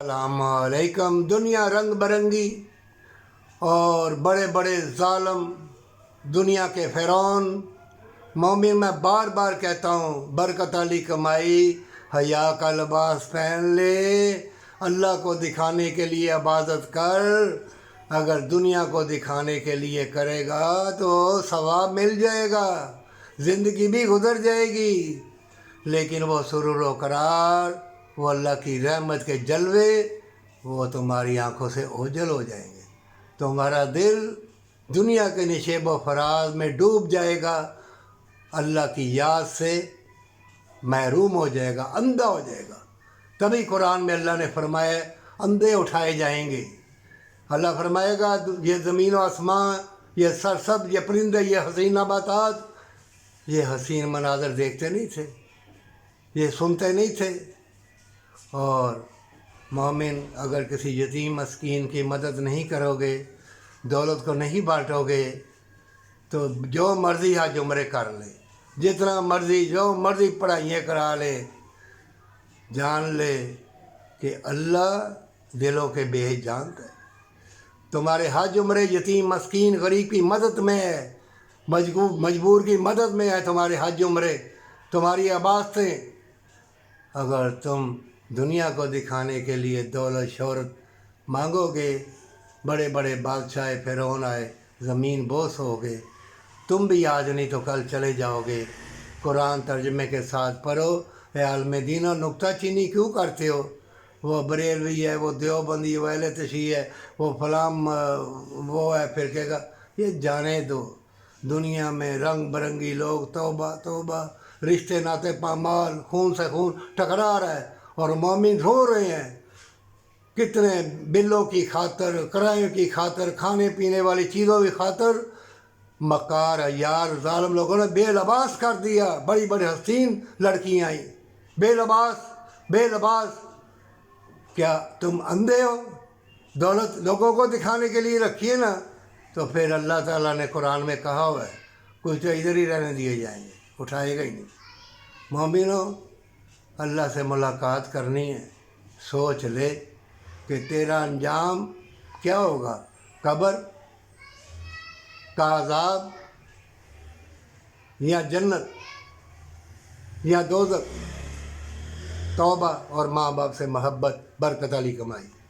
अलैकुम। दुनिया रंग बरंगी और बड़े बड़े ज़ालिम दुनिया के फ़िरौन। मोमिन मैं बार बार कहता हूँ, बरकत वाली कमाई हया का लिबास पहन ले। अल्लाह को दिखाने के लिए इबादत कर। अगर दुनिया को दिखाने के लिए करेगा तो सवाब मिल जाएगा, ज़िंदगी भी गुजर जाएगी, लेकिन वो सुरूर व करार, वो अल्लाह की रहमत के जलवे, वो तुम्हारी आंखों से ओझल हो जाएंगे। तुम्हारा दिल दुनिया के निशेब व फराज में डूब जाएगा, अल्लाह की याद से महरूम हो जाएगा, अंधा हो जाएगा। तभी कुरान में अल्लाह ने फरमाया अंधे उठाए जाएंगे। अल्लाह फरमाएगा ये ज़मीन व आसमां, ये सरसब्ज़, ये परिंदे, ये हसीन नबातात, ये हसीन मनाज़र देखते नहीं थे, ये सुनते नहीं थे। और मोमिन अगर किसी यतीम मस्कीन की मदद नहीं करोगे, दौलत को नहीं बांटोगे, तो जो मर्ज़ी हज उम्रे कर ले, जितना मर्ज़ी जो मर्ज़ी पढ़ाइयाँ करा ले, जान ले कि अल्लाह दिलों के बेहिस जानता है। तुम्हारे हज उम्रे यतीम मस्कीन गरीब की मदद में है, मजबूर की मदद में है तुम्हारे हज उम्रे, तुम्हारी इबादतें। अगर तुम दुनिया को दिखाने के लिए दौलत शोहरत मांगोगे, बड़े बड़े बादशाह फ़िरौन आए, ज़मीन बोस हो गए, तुम भी आज नहीं तो कल चले जाओगे। कुरान तर्जमे के साथ पढ़ो। आलम दीन नुक्ता चीनी क्यों करते हो? वो बरेलवी है, वो देवबंदी, वो अहले तशी है, वो फलाम वो है, फिर कहेगा ये जाने दो। दुनिया में रंग बरंगी लोग, तौबा तौबा, रिश्ते नाते पामाल, खून से खून टकरा रहा है और मोमिन रो रहे हैं। कितने बिलों की खातर, किराए की खातर, खाने पीने वाली चीज़ों की खातर मकार यार ज़ालिम लोगों ने बेलबास कर दिया। बड़ी बड़ी हसीन लड़कियाँ आई, बेलबास। क्या तुम अंधे हो? दौलत लोगों को दिखाने के लिए रखिए ना। तो फिर अल्लाह ताला ने कुरान में कहा हुआ है, कुछ तो इधर ही रहने दिए जाएंगे, उठाएगा ही नहीं। मोमिनों, अल्लाह से मुलाकात करनी है, सोच ले कि तेरा अंजाम क्या होगा। कब्र का अज़ाब या जन्नत या दोज़ख। तौबा और माँ बाप से मोहब्बत, बरकत वाली कमाई।